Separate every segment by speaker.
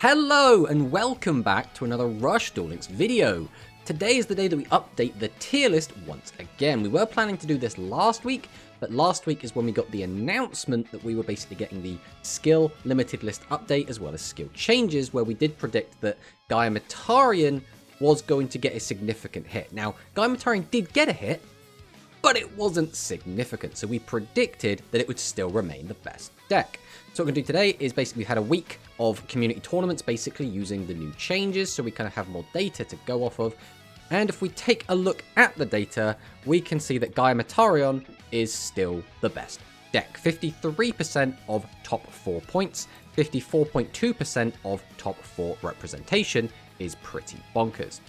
Speaker 1: Hello and welcome back to another Rush Duel Links video. Today is the day that we update the tier list once again. We were planning to do this last week, but last week is when we got the announcement that we were basically getting the skill limited list update as well as skill changes, where we did predict that Gaia Metarion was going to get a significant hit. Now, Gaia Metarion did get a hit, but it wasn't significant, so we predicted that it would still remain the best deck. So what we're going to do today is basically we had a week of community tournaments basically using the new changes, so we kind of have more data to go off of. And if we take a look at the data, we can see that Gaia Metarion is still the best deck. 53% of top 4 points, 54.2% of top 4 representation is pretty bonkers.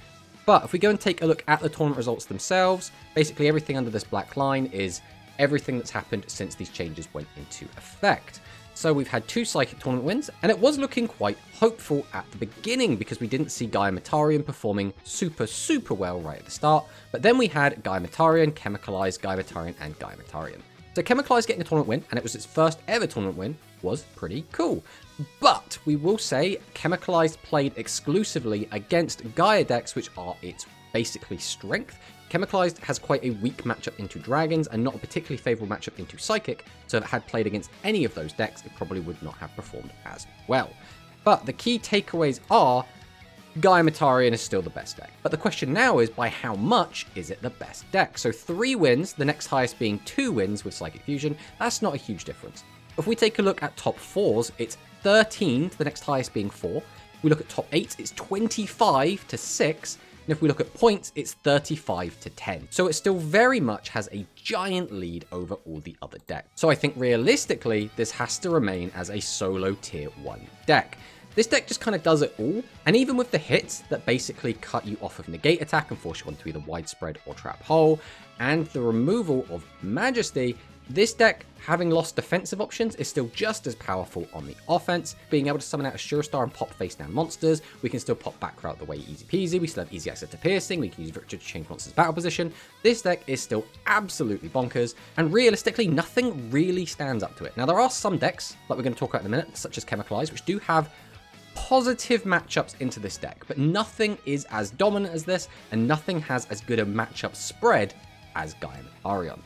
Speaker 1: But if we go and take a look at the tournament results themselves, basically everything under this black line is everything that's happened since these changes went into effect. So we've had 2 Psychic tournament wins, and it was looking quite hopeful at the beginning because we didn't see Gaia Metarion performing super well right at the start. But then we had Gaia Metarion, Chemicalized, Gaia Metarion, and Gaia Metarion. So Chemicalized getting a tournament win, and it was its first ever tournament win, was pretty cool. But we will say Chemicalized played exclusively against Gaia decks, which are its basically strength. Chemicalized has quite a weak matchup into Dragons and not a particularly favourable matchup into Psychic, so if it had played against any of those decks, it probably would not have performed as well. But the key takeaways are Gaia Metarion is still the best deck. But the question now is, by how much is it the best deck? So 3 wins, the next highest being 2 wins with Psychic Fusion, that's not a huge difference. If we take a look at top 4s, it's 13, the next highest being 4. If we look at top 8s, it's 25 to 6. And if we look at points, it's 35 to 10. So it still very much has a giant lead over all the other decks. So I think realistically, this has to remain as a solo tier 1 deck. This deck just kind of does it all, and even with the hits that basically cut you off of negate attack and force you onto either widespread or trap hole, and the removal of Majesty, this deck, having lost defensive options, is still just as powerful on the offense. Being able to summon out a Sure Star and pop face down monsters, we can still pop back route the way easy peasy, we still have easy access to piercing, we can use Victory to change monsters' battle position. This deck is still absolutely bonkers, and realistically, nothing really stands up to it. Now, there are some decks, like we're going to talk about in a minute, such as Chemicalized, which do have positive matchups into this deck, but nothing is as dominant as this, and nothing has as good a matchup spread as Gaia Metarion.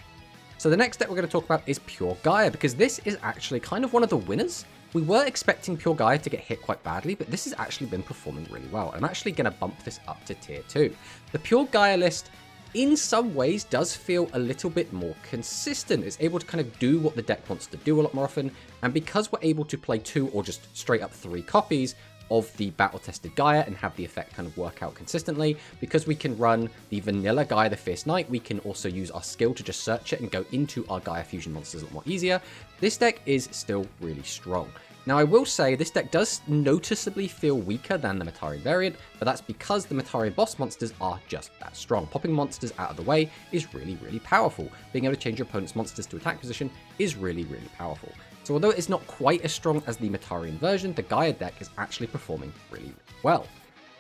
Speaker 1: So the next deck we're going to talk about is Pure Gaia, because this is actually kind of one of the winners. We were expecting Pure Gaia to get hit quite badly, but this has actually been performing really well. I'm actually going to bump this up to tier 2. The Pure Gaia list, in some ways, does feel a little bit more consistent. It's able to kind of do what the deck wants to do a lot more often, and because we're able to play 2 or just straight up 3 copies of the battle-tested Gaia and have the effect kind of work out consistently, because we can run the vanilla Gaia the Fierce Knight, we can also use our skill to just search it and go into our Gaia Fusion monsters a lot more easier. This deck is still really strong. Now, I will say this deck does noticeably feel weaker than the Metarion variant, but that's because the Metarion boss monsters are just that strong. Popping monsters out of the way is really powerful. Being able to change your opponent's monsters to attack position is really powerful. So although it's not quite as strong as the Metarion version, the Gaia deck is actually performing really well.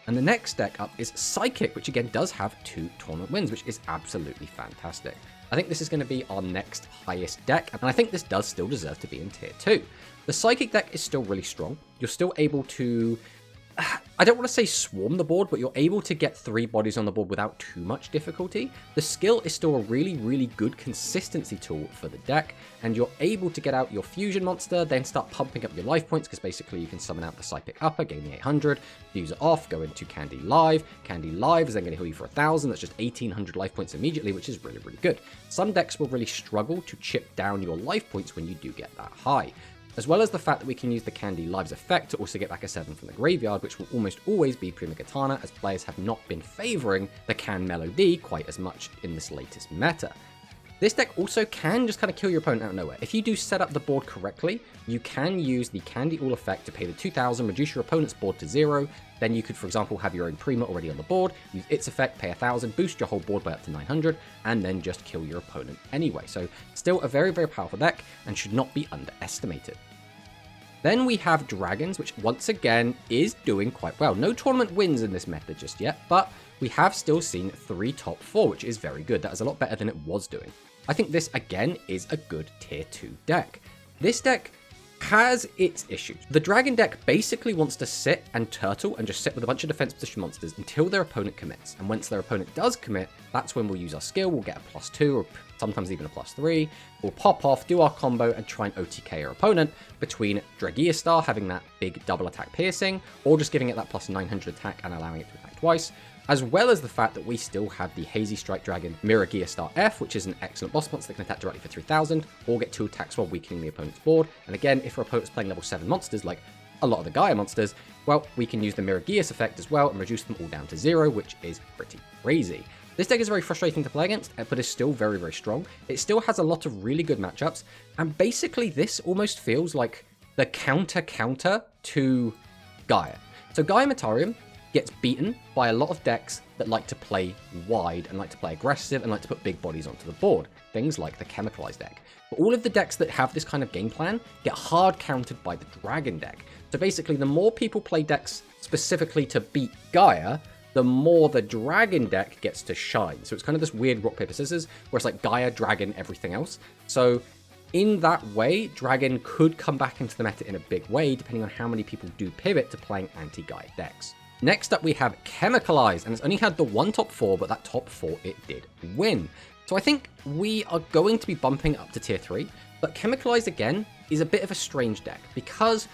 Speaker 1: And the next deck up is Psychic, which again does have 2 tournament wins, which is absolutely fantastic. I think this is going to be our next highest deck, and I think this does still deserve to be in tier 2. The Psychic deck is still really strong. You're still able to, I don't want to say swarm the board, but you're able to get 3 bodies on the board without too much difficulty. The skill is still a really good consistency tool for the deck, and you're able to get out your fusion monster, then start pumping up your life points, because basically you can summon out the Psychic Upper, gain the 800, use it off, go into Candy Live. Candy Live is then going to heal you for 1,000, that's just 1,800 life points immediately, which is really good. Some decks will really struggle to chip down your life points when you do get that high. As well as the fact that we can use the Candy Lives effect to also get back a 7 from the graveyard, which will almost always be Prima Katana, as players have not been favouring the Can Melody quite as much in this latest meta. This deck also can just kind of kill your opponent out of nowhere. If you do set up the board correctly, you can use the Candy All effect to pay the 2,000, reduce your opponent's board to 0, then you could, for example, have your own Prima already on the board, use its effect, pay 1,000, boost your whole board by up to 900, and then just kill your opponent anyway. So still a very powerful deck, and should not be underestimated. Then we have Dragons, which once again is doing quite well. No tournament wins in this meta just yet, but we have still seen 3 top 4, which is very good. That is a lot better than it was doing. I think this, again, is a good tier 2 deck. This deck has its issues. The dragon deck basically wants to sit and turtle and just sit with a bunch of defense position monsters until their opponent commits. And once their opponent does commit, that's when we'll use our skill. We'll get a +2 or sometimes even a +3. We'll pop off, do our combo, and try and OTK our opponent between Dragiastar having that big double attack piercing, or just giving it that +900 attack and allowing it to attack twice. As well as the fact that we still have the Hazy Strike Dragon Miragiastar F, which is an excellent boss monster that can attack directly for 3000, or get 2 attacks while weakening the opponent's board. And again, if our opponent's playing level 7 monsters, like a lot of the Gaia monsters, well, we can use the Miragias effect as well and reduce them all down to 0, which is pretty crazy. This deck is very frustrating to play against, but is still very, very strong. It still has a lot of really good matchups, and basically this almost feels like the counter to Gaia. So Gaia Metarion gets beaten by a lot of decks that like to play wide and like to play aggressive and like to put big bodies onto the board. Things like the Chemicalized deck. But all of the decks that have this kind of game plan get hard countered by the Dragon deck. So basically, the more people play decks specifically to beat Gaia, the more the Dragon deck gets to shine. So it's kind of this weird rock, paper, scissors, where it's like Gaia, Dragon, everything else. So in that way, Dragon could come back into the meta in a big way, depending on how many people do pivot to playing anti-Gaia decks. Next up, we have Chemicalized, and it's only had the one top 4, but that top 4, it did win. So I think we are going to be bumping up to tier 3, but Chemicalized, again, is a bit of a strange deck, because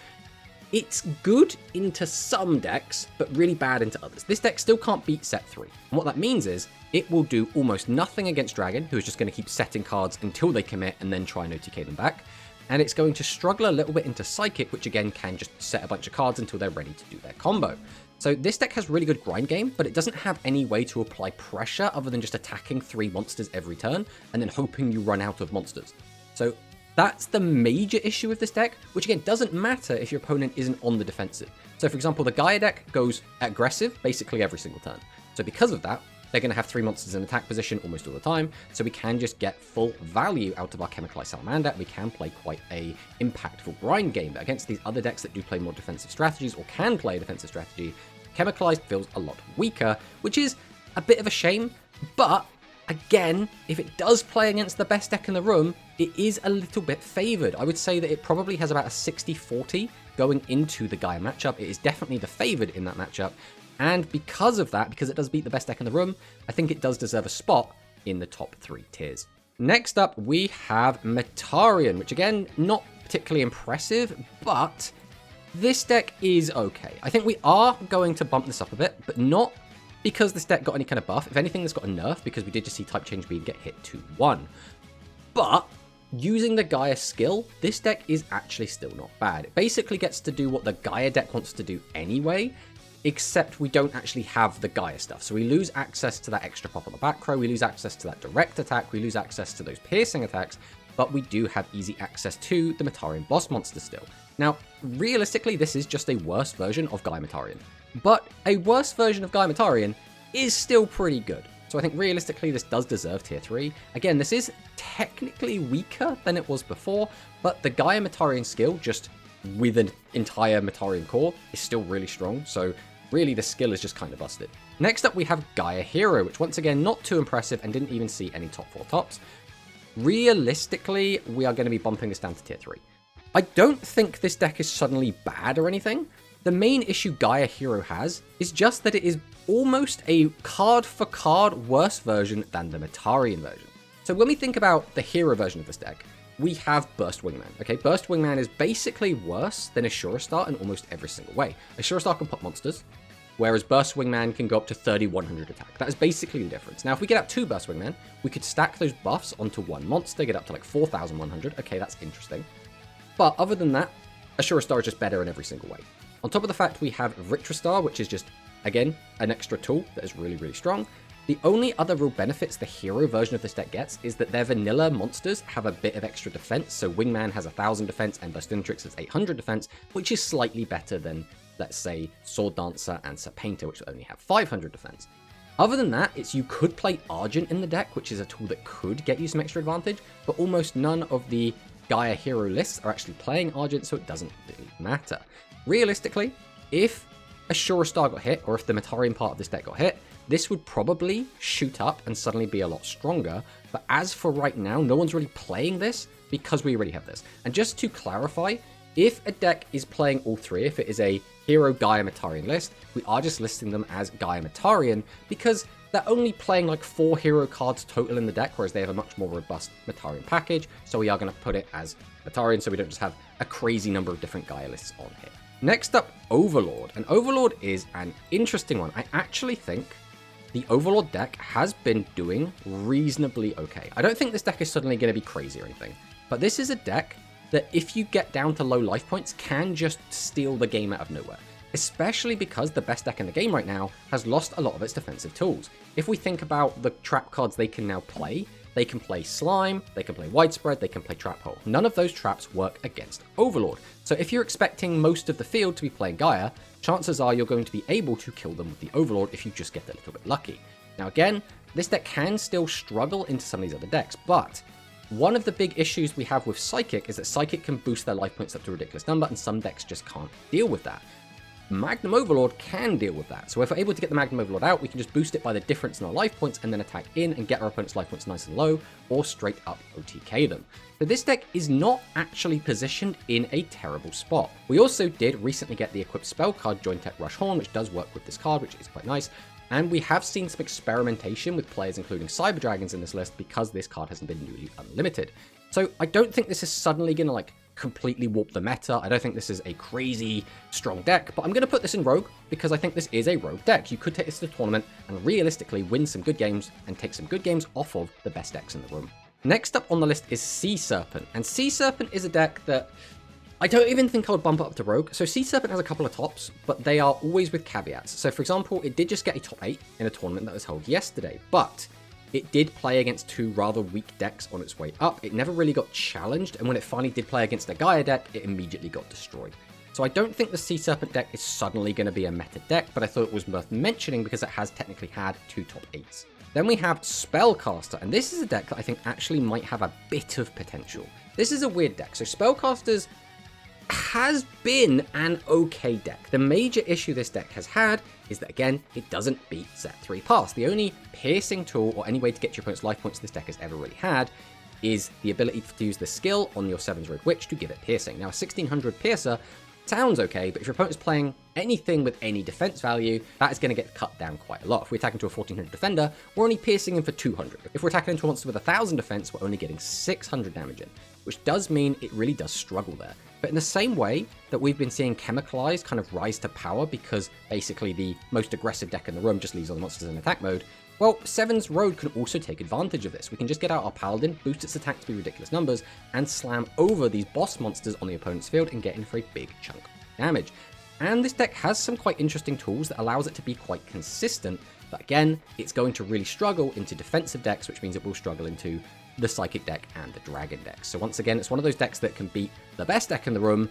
Speaker 1: it's good into some decks, but really bad into others. This deck still can't beat set 3, and what that means is, it will do almost nothing against Dragon, who is just going to keep setting cards until they commit, and then try and OTK them back. And it's going to struggle a little bit into Psychic, which again can just set a bunch of cards until they're ready to do their combo. So this deck has really good grind game, but it doesn't have any way to apply pressure other than just attacking 3 monsters every turn, and then hoping you run out of monsters. So that's the major issue with this deck, which again doesn't matter if your opponent isn't on the defensive. So for example, the Gaia deck goes aggressive basically every single turn. So because of that, they're going to have 3 monsters in attack position almost all the time, so we can just get full value out of our Chemicalized Salamander. We can play quite a impactful grind game, but against these other decks that do play more defensive strategies or can play a defensive strategy, Chemicalized feels a lot weaker, which is a bit of a shame, but again, if it does play against the best deck in the room, it is a little bit favored. I would say that it probably has about a 60-40 going into the Gaia matchup. It is definitely the favored in that matchup, and because of that, because it does beat the best deck in the room, I think it does deserve a spot in the top 3 tiers. Next up, we have Metarion, which again, not particularly impressive, but this deck is okay. I think we are going to bump this up a bit, but not because this deck got any kind of buff. If anything, it's got a nerf, because we did just see Type Change Beam get hit 2-1. But using the Gaia skill, this deck is actually still not bad. It basically gets to do what the Gaia deck wants to do anyway, except we don't actually have the Gaia stuff. So we lose access to that extra pop on the back row, we lose access to that direct attack, we lose access to those piercing attacks, but we do have easy access to the Metarion boss monster still. Now, realistically, this is just a worse version of Gaia Metarion, but a worse version of Gaia Metarion is still pretty good. So I think realistically, this does deserve tier 3. Again, this is technically weaker than it was before, but the Gaia Metarion skill, just with an entire Metarion core, is still really strong. So really, the skill is just kind of busted. Next up, we have Gaia Hero, which once again, not too impressive and didn't even see any top 4 tops. Realistically, we are going to be bumping this down to tier 3. I don't think this deck is suddenly bad or anything. The main issue Gaia Hero has is just that it is almost a card-for-card worse version than the Metarion version. So when we think about the Hero version of this deck, we have Burst Wingman. Okay, Burst Wingman is basically worse than Ashura Star in almost every single way. Ashura Star can pop monsters, whereas Burst Wingman can go up to 3100 attack. That is basically the difference. Now, if we get up 2 Burst Wingman, we could stack those buffs onto one monster, get up to like 4100. Okay, that's interesting. But other than that, Ashura Star is just better in every single way. On top of the fact we have Vritra Star, which is just, again, an extra tool that is really, really strong. The only other real benefits the Hero version of this deck gets is that their vanilla monsters have a bit of extra defense. So Wingman has 1000 defense and Burstinatrix has 800 defense, which is slightly better than, let's say, Sword Dancer and Serpainter, which only have 500 defense. Other than that, you could play Argent in the deck, which is a tool that could get you some extra advantage, but almost none of the Gaia Hero lists are actually playing Argent, so it doesn't really matter. Realistically, if Ashura Star got hit, or if the Metarion part of this deck got hit, this would probably shoot up and suddenly be a lot stronger, but as for right now, no one's really playing this because we already have this. And just to clarify, If a deck is playing all three, if it is a Hero Gaia Metarion list, we are just listing them as Gaia Metarion because they're only playing like 4 hero cards total in the deck, whereas they have a much more robust Metarion package. So we are going to put it as Metarion so we don't just have a crazy number of different Gaia lists on here. Next up, Overlord. And Overlord is an interesting one. I actually think the Overlord deck has been doing reasonably okay. I don't think this deck is suddenly going to be crazy or anything, but this is a deck that if you get down to low life points can just steal the game out of nowhere. Especially because the best deck in the game right now has lost a lot of its defensive tools. If we think about the trap cards they can now play, they can play Slime, they can play Widespread, they can play Trap Hole. None of those traps work against Overlord. So if you're expecting most of the field to be playing Gaia, chances are you're going to be able to kill them with the Overlord if you just get a little bit lucky. Now again, this deck can still struggle into some of these other decks, but one of the big issues we have with Psychic is that Psychic can boost their life points up to a ridiculous number, and some decks just can't deal with that. Magnum Overlord can deal with that. So if we're able to get the Magnum Overlord out, we can just boost it by the difference in our life points and then attack in and get our opponent's life points nice and low, or straight up OTK them. So this deck is not actually positioned in a terrible spot. We also did recently get the equipped spell card Jointech Rush Horn, which does work with this card, which is quite nice. And we have seen some experimentation with players including Cyber Dragons in this list because this card hasn't been newly unlimited. So I don't think this is suddenly going to like completely warp the meta. I don't think this is a crazy strong deck, but I'm going to put this in Rogue because I think this is a Rogue deck. You could take this to the tournament and realistically win some good games and take some good games off of the best decks in the room. Next up on the list is Sea Serpent, and Sea Serpent is a deck that I don't even think I would bump it up to Rogue. So Sea Serpent has a couple of tops, but they are always with caveats. So for example, it did just get a top 8 in a tournament that was held yesterday, but it did play against 2 rather weak decks on its way up. It never really got challenged, and when it finally did play against a Gaia deck, it immediately got destroyed. So I don't think the Sea Serpent deck is suddenly going to be a meta deck, but I thought it was worth mentioning because it has technically had 2 top 8s. Then we have Spellcaster, and this is a deck that I think actually might have a bit of potential. This is a weird deck. So Spellcasters has been an okay deck. The major issue this deck has had is that, again, it doesn't beat set 3 pass. The only piercing tool or any way to get your opponent's life points this deck has ever really had is the ability to use the skill on your 7's Road Witch to give it piercing. Now, a 1600 piercer sounds okay, but if your opponent is playing anything with any defense value, that is going to get cut down quite a lot. If we attack into a 1400 defender, we're only piercing him for 200. If we're attacking into a monster with 1000 defense, we're only getting 600 damage in, which does mean it really does struggle there. But in the same way that we've been seeing Chemicalized kind of rise to power because basically the most aggressive deck in the room just leaves all the monsters in attack mode, well, 7's Road can also take advantage of this. We can just get out our Paladin, boost its attack to be ridiculous numbers, and slam over these boss monsters on the opponent's field and get in for a big chunk of damage. And this deck has some quite interesting tools that allows it to be quite consistent, but again, it's going to really struggle into defensive decks, which means it will struggle into the Psychic deck and the Dragon deck. So once again, it's one of those decks that can beat the best deck in the room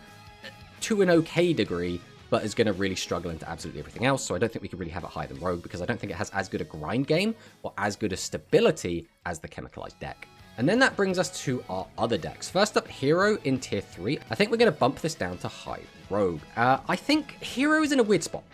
Speaker 1: to an okay degree, but is going to really struggle into absolutely everything else. So I don't think we can really have it higher than Rogue because I don't think it has as good a grind game or as good a stability as the Chemicalized deck. And then that brings us to our other decks. First up, Hero in tier 3. I think we're going to bump this down to high Rogue. I think Hero is in a weird spot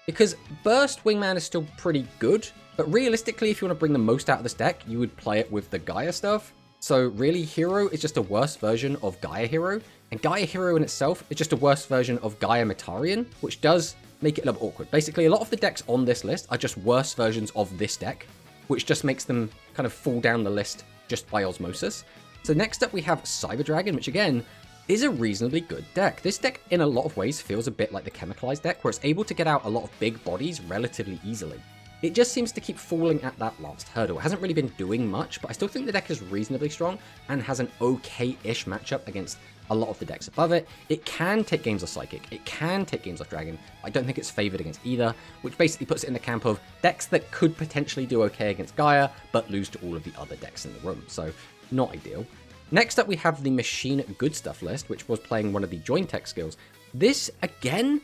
Speaker 1: because Burst Wingman is still pretty good, but realistically, if you want to bring the most out of this deck, you would play it with the Gaia stuff. So really, Hero is just a worse version of Gaia Hero, and Gaia Hero in itself is just a worse version of Gaia Metarion, which does make it a little awkward. Basically, a lot of the decks on this list are just worse versions of this deck, which just makes them kind of fall down the list just by osmosis. So next up we have Cyber Dragon, which again is a reasonably good deck. This deck in a lot of ways feels a bit like the Chemicalized deck, where it's able to get out a lot of big bodies relatively easily. It just seems to keep falling at that last hurdle. It hasn't really been doing much, but I still think the deck is reasonably strong and has an okay-ish matchup against a lot of the decks above it. It can take games off Psychic, it can take games off Dragon. I don't think it's favored against either, which basically puts it in the camp of decks that could potentially do okay against Gaia, but lose to all of the other decks in the room, so not ideal. Next up we have the Machine Good Stuff list, which was playing one of the Jointech skills. This, again,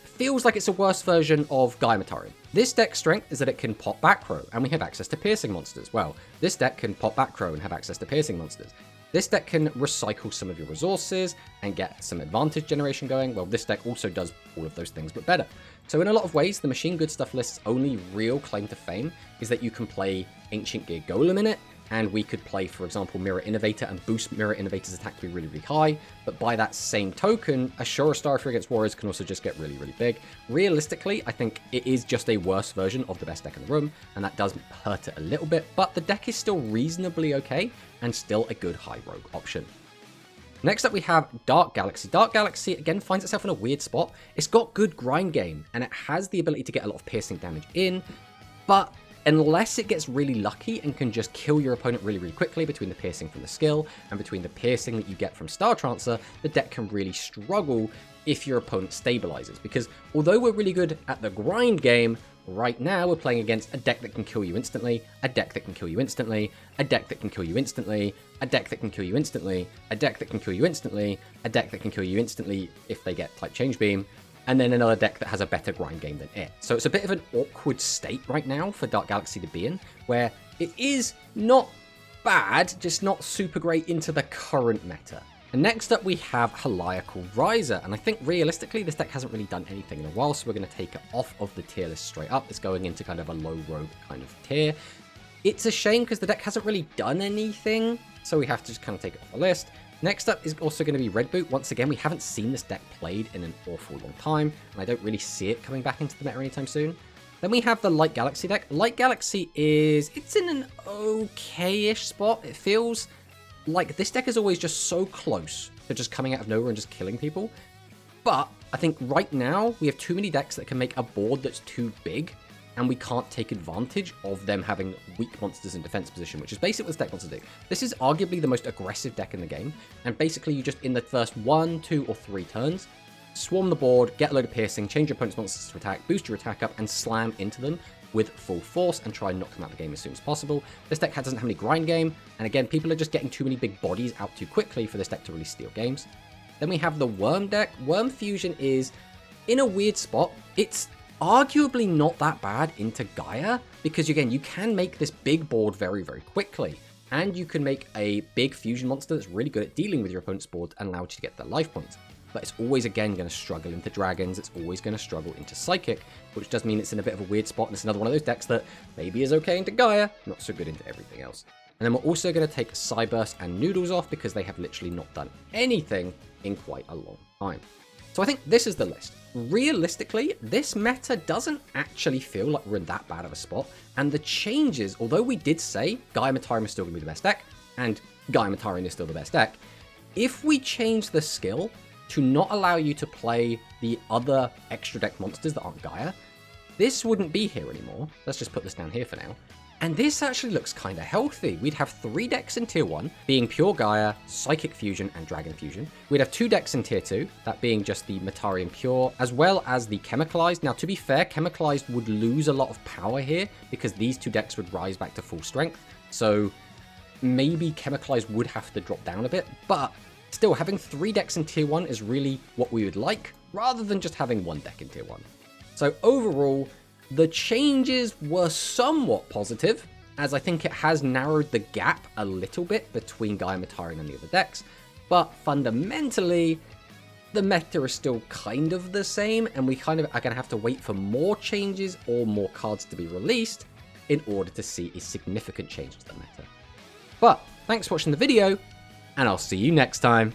Speaker 1: feels like it's a worse version of Gaia Metarion. This deck's strength is that it can pop back row, and we have access to piercing monsters. Well, this deck can pop back row and have access to piercing monsters. This deck can recycle some of your resources and get some advantage generation going. Well, this deck also does all of those things, but better. So in a lot of ways, the Machine Good Stuff list's only real claim to fame is that you can play Ancient Gear Golem in it, and we could play, for example, Mirror Innovator and boost Mirror Innovator's attack to be really, really high. But by that same token, Ashura Starfree against Warriors can also just get really, really big. Realistically, I think it is just a worse version of the best deck in the room, and that does hurt it a little bit, but the deck is still reasonably okay and still a good high rogue option. Next up we have Dark Galaxy. Dark Galaxy again finds itself in a weird spot. It's got good grind game and it has the ability to get a lot of piercing damage in, but unless it gets really lucky and can just kill your opponent really, really quickly between the piercing from the skill and between the piercing that you get from Star Trancer, the deck can really struggle if your opponent stabilizes. Because although we're really good at the grind game, right now we're playing against a deck that can kill you instantly, a deck that can kill you instantly, a deck that can kill you instantly, a deck that can kill you instantly, a deck that can kill you instantly, a deck that can kill you instantly if they get type change beam, and then another deck that has a better grind game than it. So it's a bit of an awkward state right now for Dark Galaxy to be in, where it is not bad, just not super great into the current meta. And next up we have Heliacal Riser, and I think realistically this deck hasn't really done anything in a while, so we're going to take it off of the tier list straight up. It's going into kind of a low rogue kind of tier. It's a shame because the deck hasn't really done anything, so we have to just kind of take it off the list. Next up is also going to be Red Boot. Once again, we haven't seen this deck played in an awful long time, and I don't really see it coming back into the meta anytime soon. Then we have the Light Galaxy deck. Light Galaxy it's in an okay-ish spot. It feels like this deck is always just so close to just coming out of nowhere and just killing people. But I think right now we have too many decks that can make a board that's too big, and we can't take advantage of them having weak monsters in defense position, which is basically what this deck wants to do. This is arguably the most aggressive deck in the game, and basically you just, in the first 1, 2, or 3 turns, swarm the board, get a load of piercing, change your opponent's monsters to attack, boost your attack up, and slam into them with full force and try and knock them out of the game as soon as possible. This deck doesn't have any grind game, and again, people are just getting too many big bodies out too quickly for this deck to really steal games. Then we have the Worm deck. Worm Fusion is in a weird spot. It's arguably not that bad into Gaia, because again, you can make this big board very, very quickly, and you can make a big fusion monster that's really good at dealing with your opponent's board and allow you to get their life points. But it's always, again, going to struggle into dragons, it's always going to struggle into psychic, which does mean it's in a bit of a weird spot, and it's another one of those decks that maybe is okay into Gaia, not so good into everything else. And then we're also going to take Cyburst and Noodles off, because they have literally not done anything in quite a long time. So I think this is the list. Realistically, this meta doesn't actually feel like we're in that bad of a spot, and the changes, although we did say Gaia Metarion is still going to be the best deck, and Gaia Metarion is still the best deck, if we change the skill to not allow you to play the other extra deck monsters that aren't Gaia, this wouldn't be here anymore. Let's just put this down here for now. And this actually looks kind of healthy. We'd have 3 decks in Tier 1, being Pure Gaia, Psychic Fusion, and Dragon Fusion. We'd have 2 decks in Tier 2, that being just the Metarion Pure, as well as the Chemicalized. Now, to be fair, Chemicalized would lose a lot of power here, because these 2 decks would rise back to full strength. So maybe Chemicalized would have to drop down a bit, but still, having 3 decks in Tier 1 is really what we would like, rather than just having 1 deck in Tier 1. So overall, the changes were somewhat positive, as I think it has narrowed the gap a little bit between Gaia Metarion and the other decks, but fundamentally, the meta is still kind of the same, and we kind of are going to have to wait for more changes or more cards to be released in order to see a significant change to the meta. But thanks for watching the video, and I'll see you next time.